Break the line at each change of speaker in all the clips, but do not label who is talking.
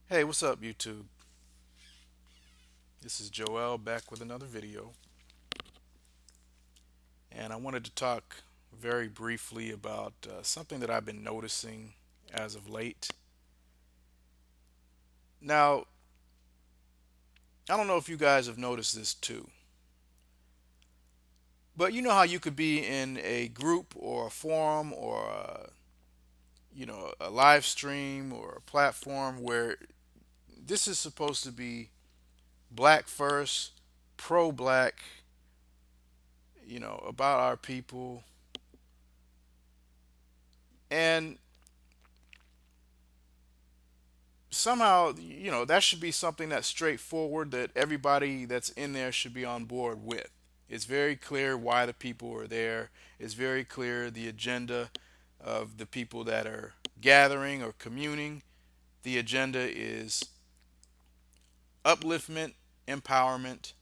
Hey, what's up, YouTube? This is Joel back with another video, and I wanted to talk very briefly about something that I've been noticing as of late. Now, I don't know if you guys have noticed this too, but you know how you could be in a group or a forum or a live stream or a platform where this is supposed to be black first, pro black, about our people, and somehow that should be something that's straightforward that everybody that's in there should be on board with. It's very clear why the people are there. It's very clear the agenda of the people that are gathering or communing. The agenda is upliftment, empowerment,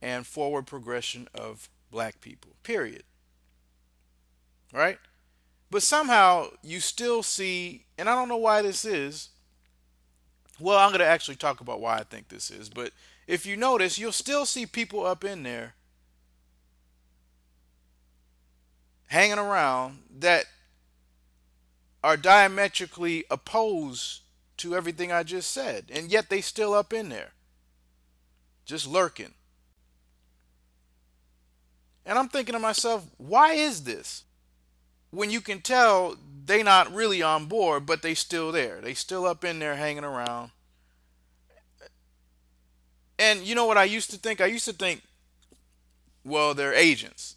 and forward progression of black people, period. Right? But somehow you still see, and I don't know why this is. Well, I'm going to actually talk about why I think this is. But if you notice, you'll still see people up in there hanging around that are diametrically opposed to everything I just said. And yet they still up in there, just lurking. And I'm thinking to myself, why is this? When you can tell they not really on board, but they still there. They still up in there hanging around. And you know what I used to think? I used to think, well, they're agents.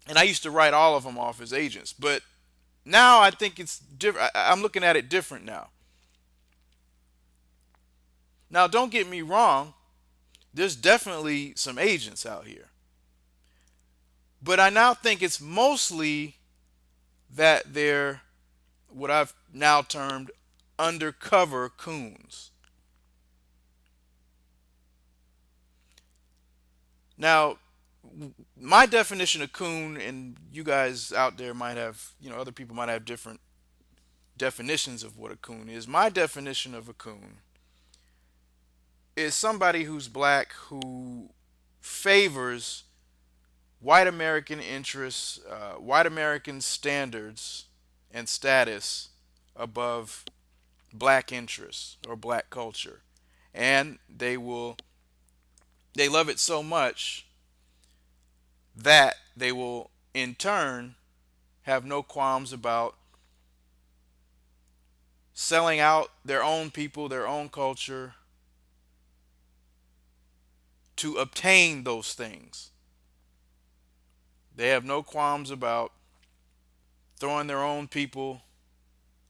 And I used to write all of them off as agents. But now I think it's different. I'm looking at it different now. Now, don't get me wrong. There's definitely some agents out here. But I now think it's mostly that they're what I've now termed undercover coons. Now, my definition of coon, and you guys out there might have, other people might have different definitions of what a coon is. My definition of a coon is somebody who's black who favors white American interests, white American standards and status above black interests or black culture. And they love it so much that they will in turn have no qualms about selling out their own people, their own culture to obtain those things. They have no qualms about throwing their own people,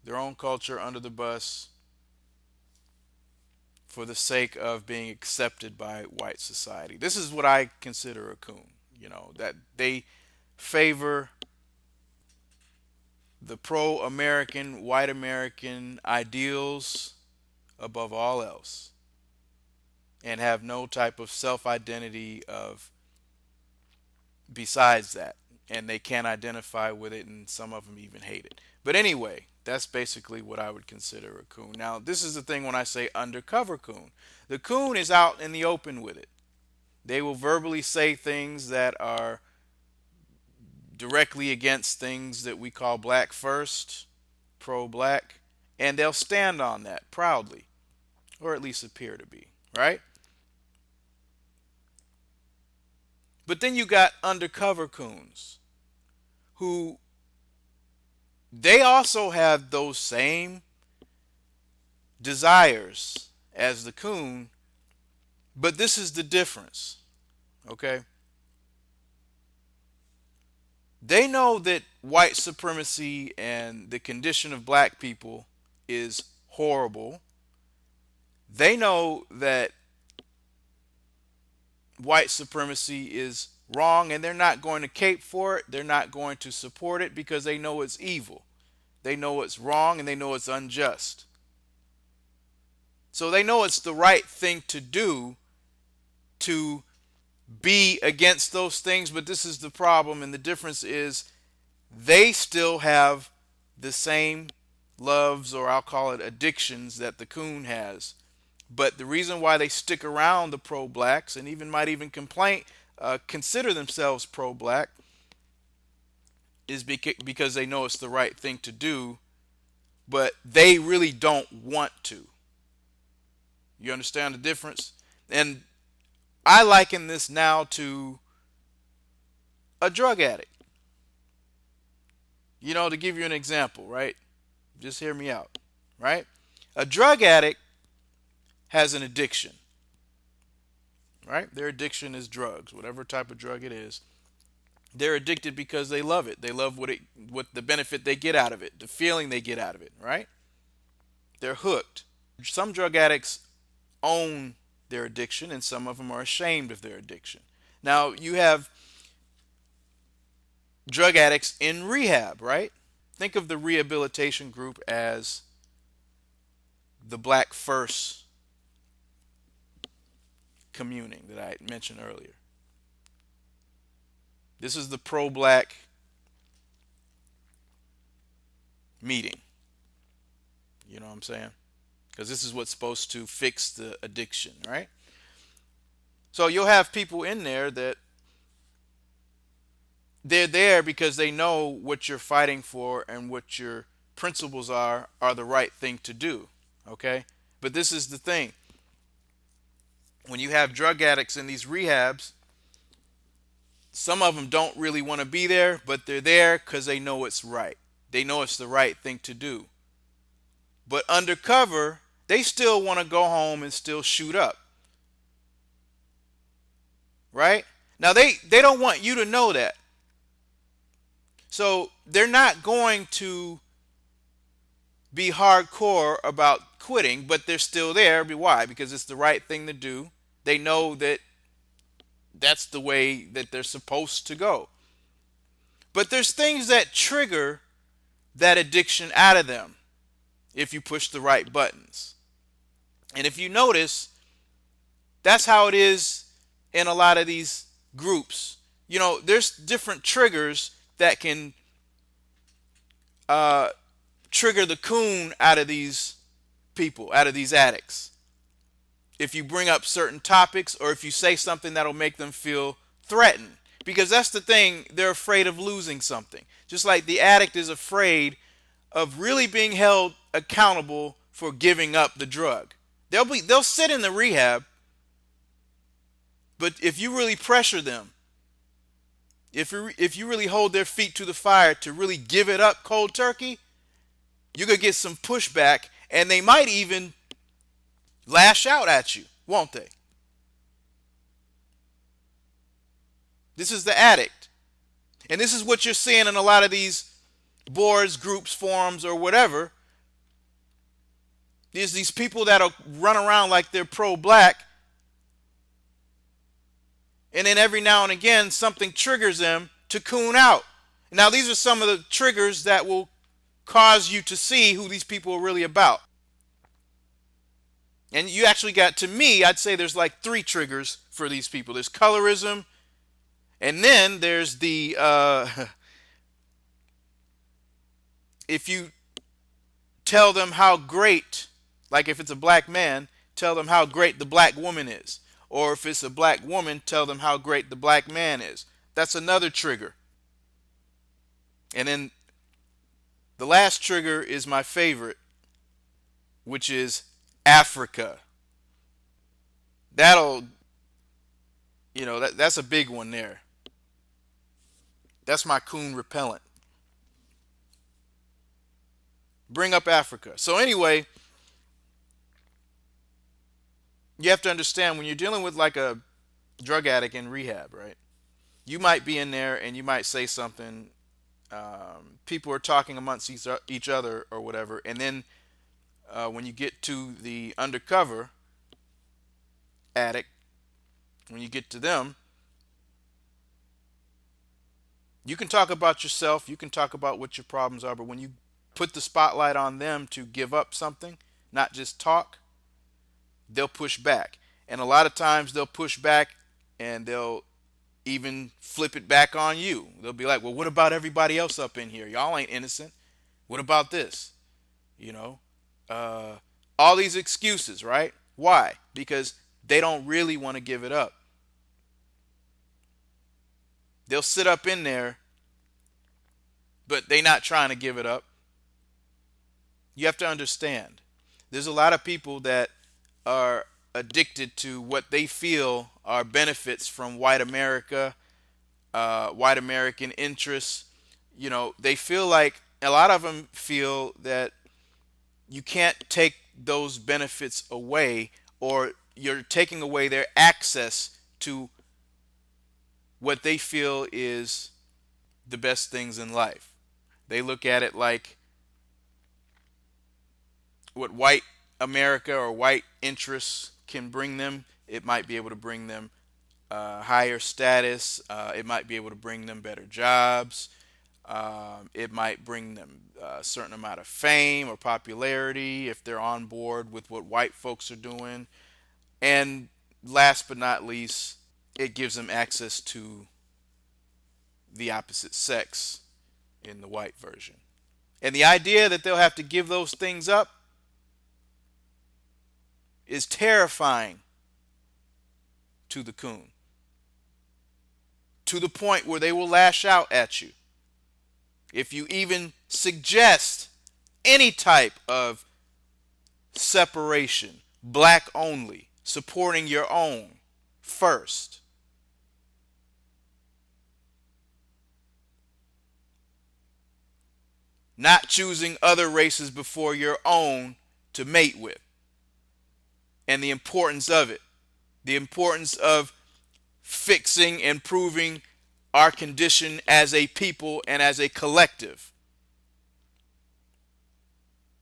their own culture under the bus for the sake of being accepted by white society. This is what I consider a coon. That they favor the pro American, white American ideals above all else and have no type of self identity of besides that. And they can't identify with it, and some of them even hate it. But anyway, that's basically what I would consider a coon. Now, this is the thing when I say undercover coon. The coon is out in the open with it. They will verbally say things that are directly against things that we call black first, pro black, and they'll stand on that proudly, or at least appear to be, right? But then you got undercover coons who they also have those same desires as the coon, but this is the difference, okay? They know that white supremacy and the condition of black people is horrible. They know that white supremacy is wrong, and they're not going to cape for it. They're not going to support it because they know it's evil. They know it's wrong and they know it's unjust. So they know it's the right thing to do to be against those things, but this is the problem, and the difference is they still have the same loves, or I'll call it addictions, that the coon has. But the reason why they stick around the pro-blacks and even might even complain, consider themselves pro-black, is because they know it's the right thing to do, but they really don't want to. You understand the difference? And I liken this now to a drug addict. To give you an example, right? Just hear me out, right? A drug addict has an addiction, right? Their addiction is drugs, whatever type of drug it is. They're addicted because they love it. They love what the benefit they get out of it, the feeling they get out of it, right? They're hooked. Some drug addicts own their addiction, and some of them are ashamed of their addiction. Now, you have drug addicts in rehab, right? Think of the rehabilitation group as the Black First communing that I mentioned earlier. This is the pro-black meeting. You know what I'm saying? Because this is what's supposed to fix the addiction, right? So you'll have people in there that they're there because they know what you're fighting for and what your principles are the right thing to do. Okay? But this is the thing. When you have drug addicts in these rehabs, some of them don't really want to be there, but they're there because they know it's right. They know it's the right thing to do. But undercover, they still want to go home and still shoot up. Right? Now, they don't want you to know that. So they're not going to be hardcore about quitting, but they're still there. Why? Because it's the right thing to do. They know that that's the way that they're supposed to go. But there's things that trigger that addiction out of them if you push the right buttons. And if you notice, that's how it is in a lot of these groups. There's different triggers that can trigger the coon out of these people, out of these addicts. If you bring up certain topics or if you say something that'll make them feel threatened. Because that's the thing, they're afraid of losing something. Just like the addict is afraid of really being held accountable for giving up the drug. They'll sit in the rehab, but if you really pressure them, if you really hold their feet to the fire to really give it up cold turkey, you're going to get some pushback, and they might even lash out at you, won't they? This is the addict. And this is what you're seeing in a lot of these boards, groups, forums, or whatever. There's these people that'll run around like they're pro-black, and then every now and again something triggers them to coon out. Now, these are some of the triggers that will cause you to see who these people are really about. And you actually got, to me, I'd say there's like 3 triggers for these people. There's colorism, and then there's the if you tell them how great, like if it's a black man, tell them how great the black woman is. Or if it's a black woman, tell them how great the black man is. That's another trigger. And then the last trigger is my favorite, which is Africa. That's a big one there. That's my coon repellent. Bring up Africa. So anyway, you have to understand when you're dealing with like a drug addict in rehab, right? You might be in there and you might say something. People are talking amongst each other or whatever, and then when you get to the undercover addict, when you get to them, you can talk about yourself, you can talk about what your problems are, but when you put the spotlight on them to give up something, not just talk, they'll push back. And a lot of times they'll push back and they'll even flip it back on you. They'll be like, well, what about everybody else up in here? Y'all ain't innocent. What about this? You know, uh, all these excuses, right? Why? Because they don't really want to give it up. They'll sit up in there, but they not trying to give it up. You have to understand. There's a lot of people that are addicted to what they feel are benefits from white America, white American interests. They feel like a lot of them feel that you can't take those benefits away, or you're taking away their access to what they feel is the best things in life. They look at it like what white America or white interests can bring them. It might be able to bring them higher status. It might be able to bring them better jobs. It might bring them a certain amount of fame or popularity if they're on board with what white folks are doing. And last but not least, it gives them access to the opposite sex in the white version. And the idea that they'll have to give those things up is terrifying to the coon, to the point where they will lash out at you if you even suggest any type of separation, black only, supporting your own first. Not choosing other races before your own to mate with. And the importance of it. The importance of fixing and improving our condition as a people and as a collective.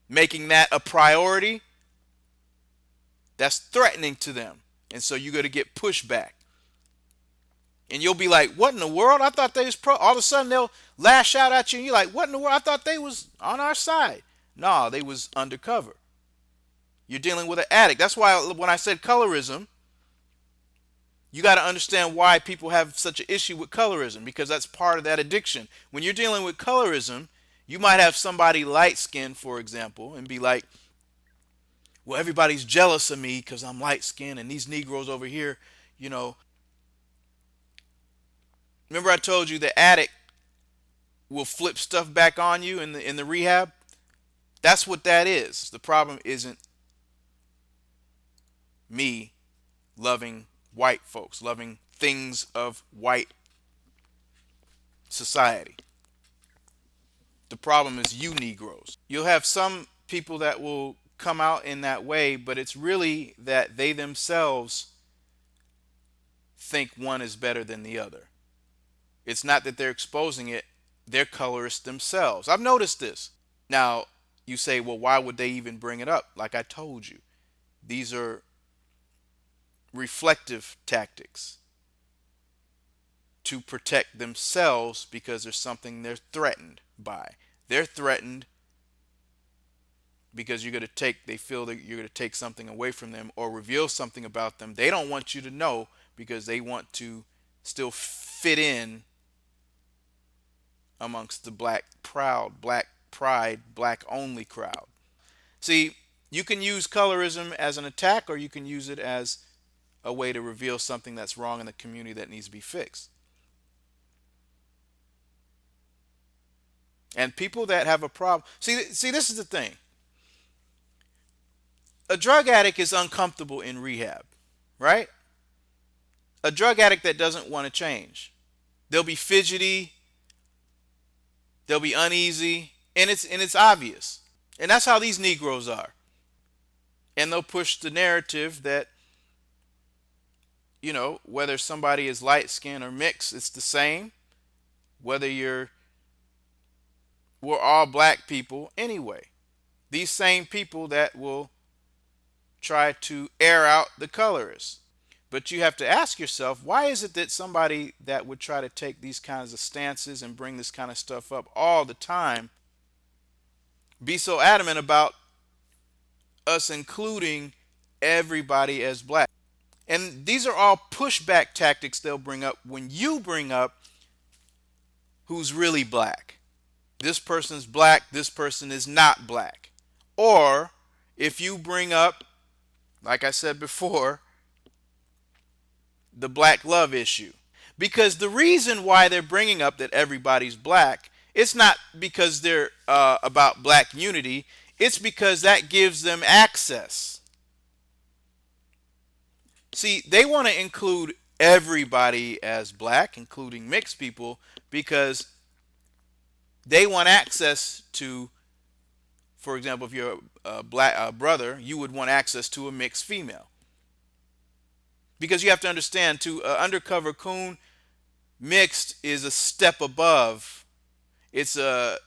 Making that a priority, that's threatening to them. And so you're going to get pushback. And you'll be like, what in the world? I thought they was pro. All of a sudden they'll lash out at you and you're like, what in the world? I thought they was on our side. No, they was undercover. You're dealing with an addict. That's why when I said colorism, you got to understand why people have such an issue with colorism, because that's part of that addiction. When you're dealing with colorism, you might have somebody light skinned, for example, and be like, well, everybody's jealous of me because I'm light skinned and these Negroes over here, you know. Remember I told you the addict will flip stuff back on you in the rehab? That's what that is. The problem isn't me loving white folks, loving things of white society. The problem is you Negroes. You'll have some people that will come out in that way, but it's really that they themselves think one is better than the other. It's not that they're exposing it, they're colorists themselves. I've noticed this. Now, you say, well, why would they even bring it up? Like I told you, these are reflective tactics to protect themselves because there's something they're threatened by. They're threatened because they feel that you're going to take something away from them or reveal something about them they don't want you to know, because they want to still fit in amongst the black proud, black pride, black only crowd. See, you can use colorism as an attack, or you can use it as a way to reveal something that's wrong in the community that needs to be fixed. And people that have a problem, see, this is the thing. A drug addict is uncomfortable in rehab, right? A drug addict that doesn't want to change, they'll be fidgety, they'll be uneasy, and it's obvious. And that's how these Negroes are. And they'll push the narrative that, whether somebody is light skinned or mixed, it's the same. Whether we're all black people anyway. These same people that will try to air out the colorists. But you have to ask yourself, why is it that somebody that would try to take these kinds of stances and bring this kind of stuff up all the time be so adamant about us including everybody as black? And these are all pushback tactics they'll bring up when you bring up who's really black. This person's black, this person is not black. Or if you bring up, like I said before, the black love issue. Because the reason why they're bringing up that everybody's black, it's not because they're about black unity, it's because that gives them access. See, they want to include everybody as black, including mixed people, because they want access to, for example, if you're a black brother, you would want access to a mixed female. Because you have to understand, to undercover coon, mixed is a step above. It's a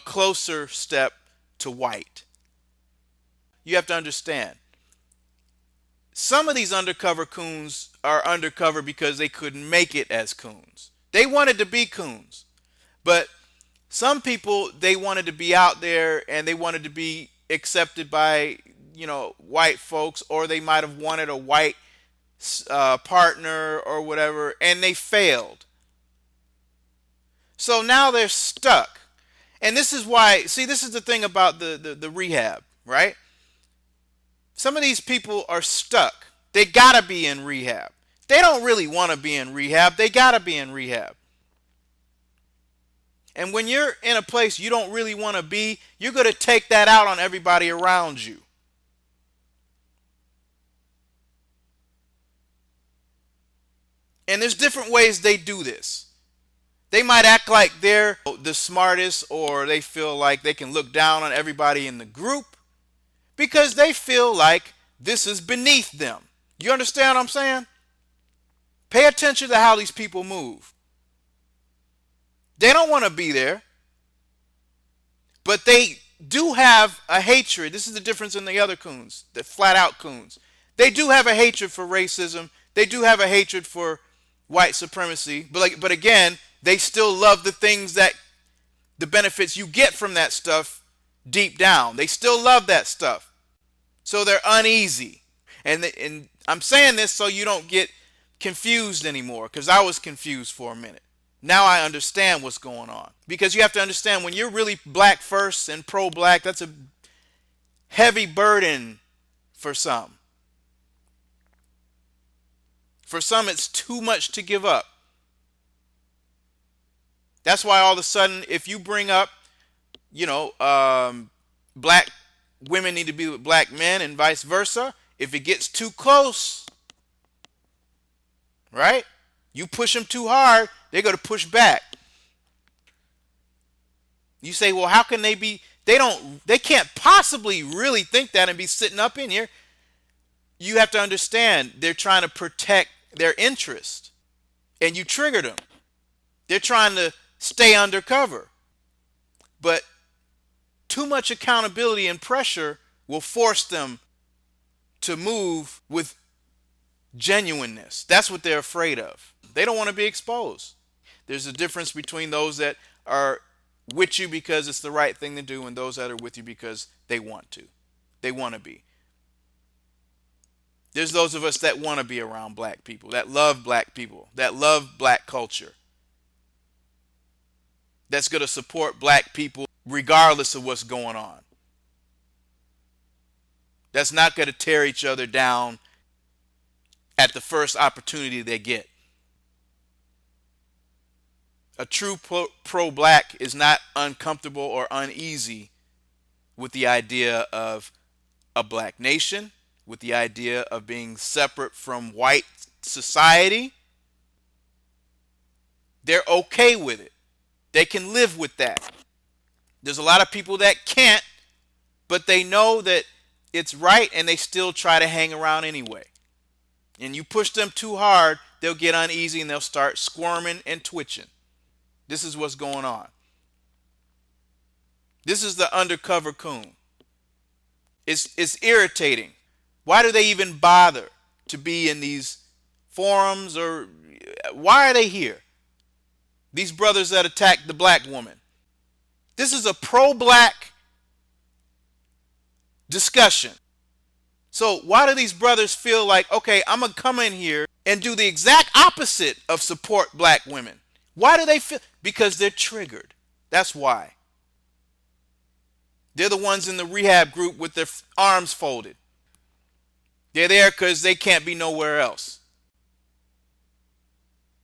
closer step to white. You have to understand, some of these undercover coons are undercover because they couldn't make it as coons. They wanted to be coons, but some people, they wanted to be out there and they wanted to be accepted by, white folks, or they might have wanted a white partner or whatever, and they failed. So now they're stuck. And this is why, see, this is the thing about the rehab, right? Some of these people are stuck. They gotta be in rehab. They don't really want to be in rehab. They gotta be in rehab. And when you're in a place you don't really want to be, you're going to take that out on everybody around you. And there's different ways they do this. They might act like they're the smartest, or they feel like they can look down on everybody in the group because they feel like this is beneath them. You understand what I'm saying? Pay attention to how these people move. They don't want to be there, but they do have a hatred. This is the difference in the other coons, the flat out coons. They do have a hatred for racism. They do have a hatred for white supremacy. But again, they still love the benefits you get from that stuff deep down. They still love that stuff. So they're uneasy. And I'm saying this so you don't get confused anymore, because I was confused for a minute. Now I understand what's going on. Because you have to understand, when you're really black first and pro-black, that's a heavy burden for some. For some, it's too much to give up. That's why all of a sudden, if you bring up, black women need to be with black men and vice versa, if it gets too close, right? You push them too hard, they're going to push back. You say, well, how can they be? They can't possibly really think that and be sitting up in here. You have to understand, they're trying to protect their interest. And you triggered them. They're trying to stay undercover. But too much accountability and pressure will force them to move with genuineness. That's what they're afraid of. They don't want to be exposed. There's a difference between those that are with you because it's the right thing to do, and those that are with you because they want to. They want to be. There's those of us that want to be around black people, that love black people, that love black culture, that's going to support black people regardless of what's going on. That's not going to tear each other down at the first opportunity they get. A true pro-black is not uncomfortable or uneasy with the idea of a black nation, with the idea of being separate from white society. They're okay with it. They can live with that. There's a lot of people that can't, but they know that it's right, and they still try to hang around anyway. And you push them too hard, they'll get uneasy and they'll start squirming and twitching. This is what's going on. This is the undercover coon. It's irritating. Why do they even bother to be in these forums, or why are they here? These brothers that attacked the black woman. This is a pro-black discussion. So why do these brothers feel like, okay, I'm going to come in here and do the exact opposite of support black women? Why do they feel? Because they're triggered. That's why. They're the ones in the rehab group with their arms folded. They're there because they can't be nowhere else.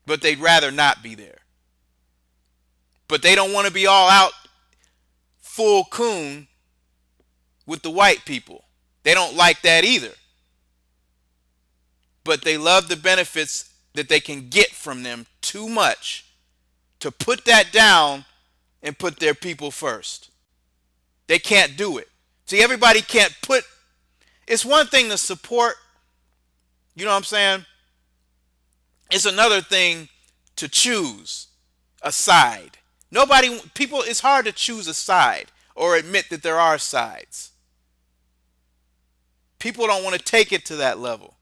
But they'd rather not be there. But they don't want to be all out full coon with the white people. They don't like that either. But they love the benefits that they can get from them too much to put that down and put their people first. They can't do it. See, everybody can't put. It's one thing to support, you know what I'm saying? It's another thing to choose a side. People, it's hard to choose a side or admit that there are sides. People don't want to take it to that level.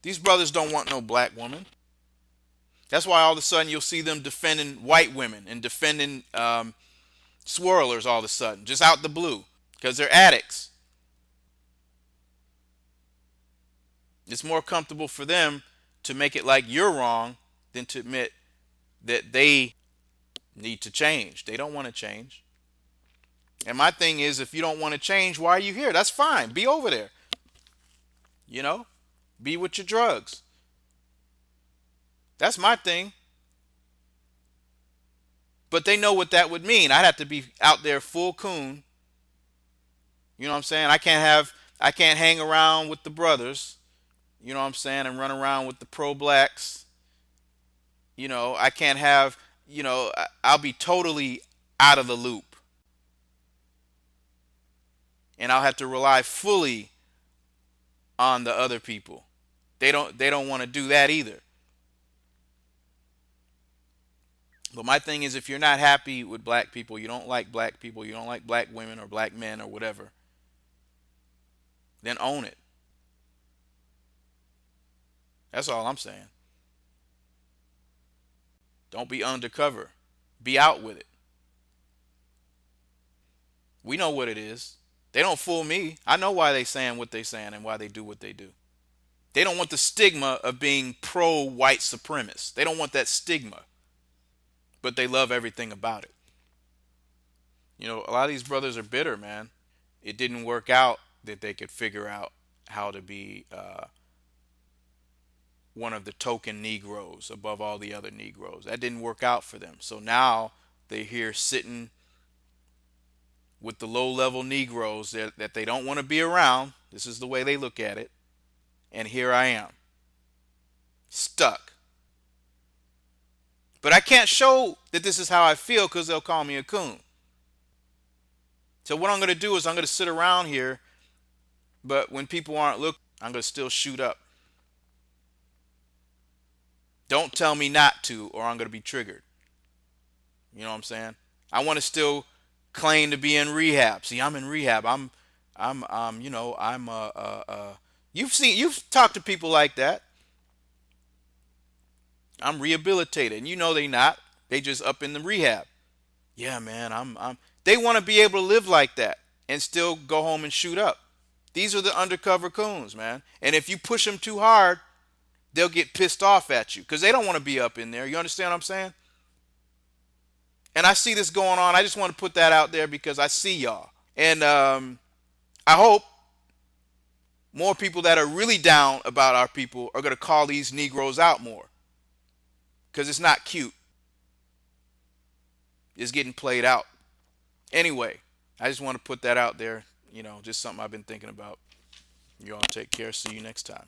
These brothers don't want no black woman. That's why all of a sudden you'll see them defending white women and defending swirlers all of a sudden, just out the blue, because they're addicts. It's more comfortable for them to make it like you're wrong than to admit that they need to change. They don't want to change. And my thing is, if you don't want to change, why are you here? That's fine. Be over there. You know? Be with your drugs. That's my thing. But they know what that would mean. I'd have to be out there full coon. You know what I'm saying? I can't hang around with the brothers. You know what I'm saying? And run around with the pro blacks. You know, I can't have, I'll be totally out of the loop. And I'll have to rely fully on the other people. They don't want to do that either. But my thing is, if you're not happy with black people, you don't like black people, you don't like black women or black men or whatever, then own it. That's all I'm saying. Don't be undercover. Be out with it. We know what it is. They don't fool me. I know why they saying what they saying and why they do what they do. They don't want the stigma of being pro-white supremacist. They don't want that stigma. But they love everything about it. You know, a lot of these brothers are bitter, man. It didn't work out that they could figure out how to be one of the token negroes above all the other negroes. That didn't work out for them. So now they're here sitting with the low-level negroes that they don't want to be around. This is the way they look at it. And here I am, stuck. But I can't show that this is how I feel because they'll call me a coon. So what I'm going to do is I'm going to sit around here, but when people aren't looking, I'm going to still shoot up. Don't tell me not to, or I'm going to be triggered. You know what I'm saying? I want to still claim to be in rehab. See, I'm in rehab. You've talked to people like that. I'm rehabilitated, and you know they not. They just up in the rehab. Yeah, man, They want to be able to live like that and still go home and shoot up. These are the undercover coons, man. And if you push them too hard, they'll get pissed off at you because they don't want to be up in there. You understand what I'm saying? And I see this going on. I just want to put that out there because I see y'all. And I hope more people that are really down about our people are going to call these Negroes out more. Because it's not cute. It's getting played out. Anyway, I just want to put that out there. You know, just something I've been thinking about. You all take care. See you next time.